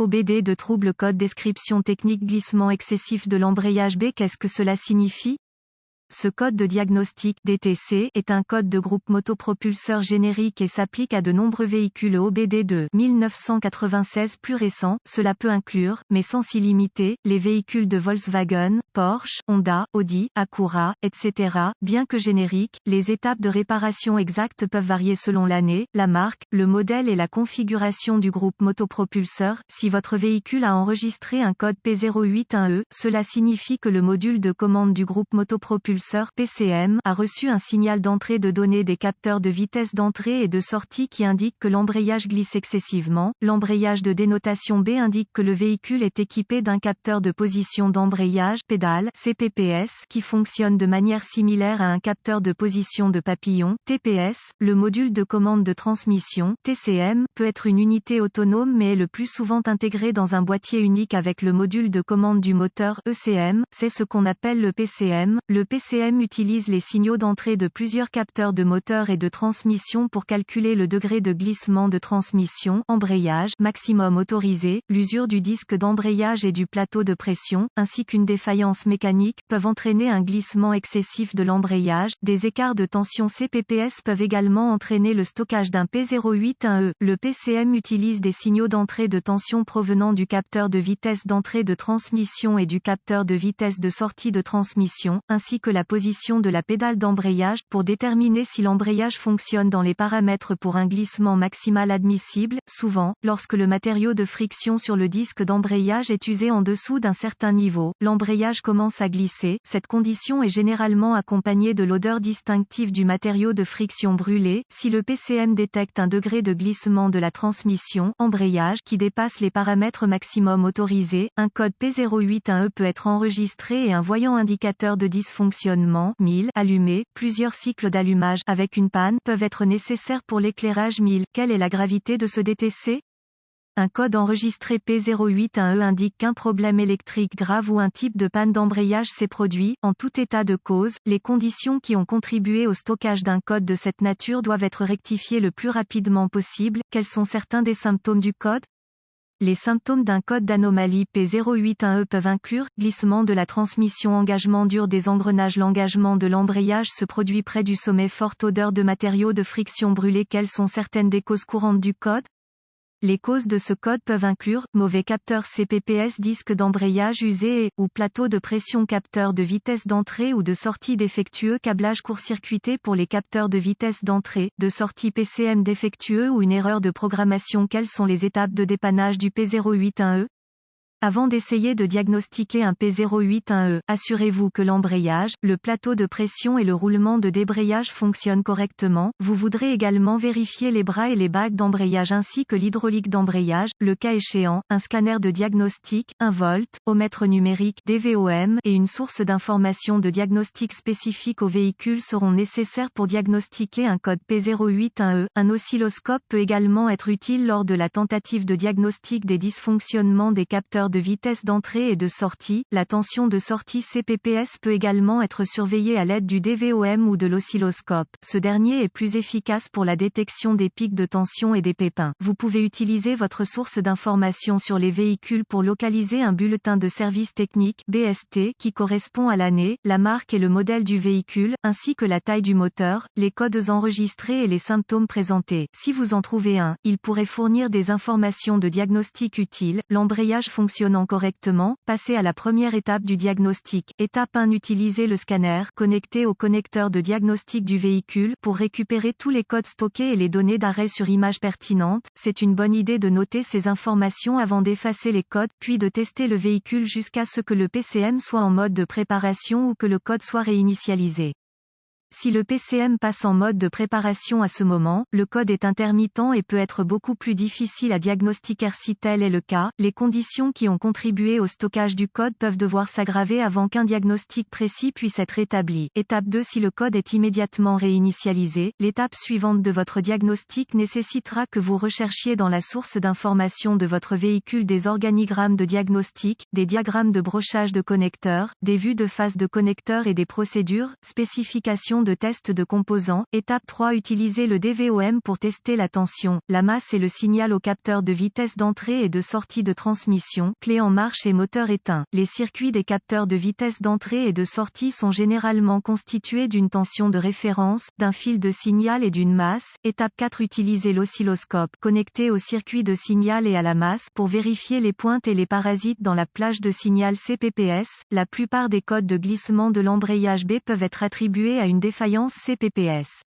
OBD de trouble code description technique glissement excessif de l'embrayage B. Qu'est-ce que cela signifie? Ce code de diagnostic DTC est un code de groupe motopropulseur générique et s'applique à de nombreux véhicules OBD de 1996 plus récents. Cela peut inclure, mais sans s'y limiter, les véhicules de Volkswagen, Porsche, Honda, Audi, Acura, etc. Bien que génériques, les étapes de réparation exactes peuvent varier selon l'année, la marque, le modèle et la configuration du groupe motopropulseur. Si votre véhicule a enregistré un code P081E, cela signifie que le module de commande du groupe motopropulseur PCM a reçu un signal d'entrée de données des capteurs de vitesse d'entrée et de sortie qui indique que l'embrayage glisse excessivement. L'embrayage de dénotation B indique que le véhicule est équipé d'un capteur de position d'embrayage pédale CPPS qui fonctionne de manière similaire à un capteur de position de papillon TPS. Le module de commande de transmission TCM peut être une unité autonome mais est le plus souvent intégré dans un boîtier unique avec le module de commande du moteur ECM. C'est ce qu'on appelle le PCM. Le PCM utilise les signaux d'entrée de plusieurs capteurs de moteur et de transmission pour calculer le degré de glissement de transmission, embrayage maximum autorisé, l'usure du disque d'embrayage et du plateau de pression, ainsi qu'une défaillance mécanique, peuvent entraîner un glissement excessif de l'embrayage. Des écarts de tension CPPS peuvent également entraîner le stockage d'un P081E. Le PCM utilise des signaux d'entrée de tension provenant du capteur de vitesse d'entrée de transmission et du capteur de vitesse de sortie de transmission, ainsi que la position de la pédale d'embrayage, pour déterminer si l'embrayage fonctionne dans les paramètres pour un glissement maximal admissible. Souvent, lorsque le matériau de friction sur le disque d'embrayage est usé en dessous d'un certain niveau, l'embrayage commence à glisser. Cette condition est généralement accompagnée de l'odeur distinctive du matériau de friction brûlé. Si le PCM détecte un degré de glissement de la transmission, embrayage, qui dépasse les paramètres maximum autorisés, un code P081E peut être enregistré et un voyant indicateur de dysfonctionnement 1000 allumé. Plusieurs cycles d'allumage avec une panne peuvent être nécessaires pour l'éclairage 1000. Quelle est la gravité de ce DTC? Un code enregistré P081E indique qu'un problème électrique grave ou un type de panne d'embrayage s'est produit. En tout état de cause, les conditions qui ont contribué au stockage d'un code de cette nature doivent être rectifiées le plus rapidement possible. Quels sont certains des symptômes du code? Les symptômes d'un code d'anomalie P081E peuvent inclure glissement de la transmission, engagement dur des engrenages. L'engagement de l'embrayage se produit près du sommet, forte odeur de matériaux de friction brûlés. Quelles sont certaines des causes courantes du code? Les causes de ce code peuvent inclure mauvais capteur CPPS, disque d'embrayage usé ou plateau de pression, capteur de vitesse d'entrée ou de sortie défectueux, câblage court-circuité pour les capteurs de vitesse d'entrée, de sortie, PCM défectueux ou une erreur de programmation. Quelles sont les étapes de dépannage du P081E? Avant d'essayer de diagnostiquer un P081E, assurez-vous que l'embrayage, le plateau de pression et le roulement de débrayage fonctionnent correctement. Vous voudrez également vérifier les bras et les bagues d'embrayage ainsi que l'hydraulique d'embrayage. Le cas échéant, un scanner de diagnostic, un voltomètre numérique DVOM et une source d'information de diagnostic spécifique au véhicule seront nécessaires pour diagnostiquer un code P081E. Un oscilloscope peut également être utile lors de la tentative de diagnostic des dysfonctionnements des capteurs de vitesse d'entrée et de sortie. La tension de sortie CPPS peut également être surveillée à l'aide du DVOM ou de l'oscilloscope. Ce dernier est plus efficace pour la détection des pics de tension et des pépins. Vous pouvez utiliser votre source d'information sur les véhicules pour localiser un bulletin de service technique BST qui correspond à l'année, la marque et le modèle du véhicule, ainsi que la taille du moteur, les codes enregistrés et les symptômes présentés. Si vous en trouvez un, il pourrait fournir des informations de diagnostic utiles. L'embrayage fonctionnant correctement, passez à la première étape du diagnostic. Étape 1. Utilisez le scanner connecté au connecteur de diagnostic du véhicule pour récupérer tous les codes stockés et les données d'arrêt sur image pertinentes. C'est une bonne idée de noter ces informations avant d'effacer les codes, puis de tester le véhicule jusqu'à ce que le PCM soit en mode de préparation ou que le code soit réinitialisé. Si le PCM passe en mode de préparation à ce moment, le code est intermittent et peut être beaucoup plus difficile à diagnostiquer. Si tel est le cas, les conditions qui ont contribué au stockage du code peuvent devoir s'aggraver avant qu'un diagnostic précis puisse être établi. Étape 2. Si le code est immédiatement réinitialisé, l'étape suivante de votre diagnostic nécessitera que vous recherchiez dans la source d'information de votre véhicule des organigrammes de diagnostic, des diagrammes de brochage de connecteurs, des vues de face de connecteurs et des procédures, spécifications fonction de test de composants. Étape 3. Utiliser le DVOM pour tester la tension, la masse et le signal au capteur de vitesse d'entrée et de sortie de transmission, clé en marche et moteur éteint. Les circuits des capteurs de vitesse d'entrée et de sortie sont généralement constitués d'une tension de référence, d'un fil de signal et d'une masse. Étape 4. Utiliser l'oscilloscope connecté au circuit de signal et à la masse pour vérifier les pointes et les parasites dans la plage de signal CPPS. La plupart des codes de glissement de l'embrayage B peuvent être attribués à une défaillance CPPS.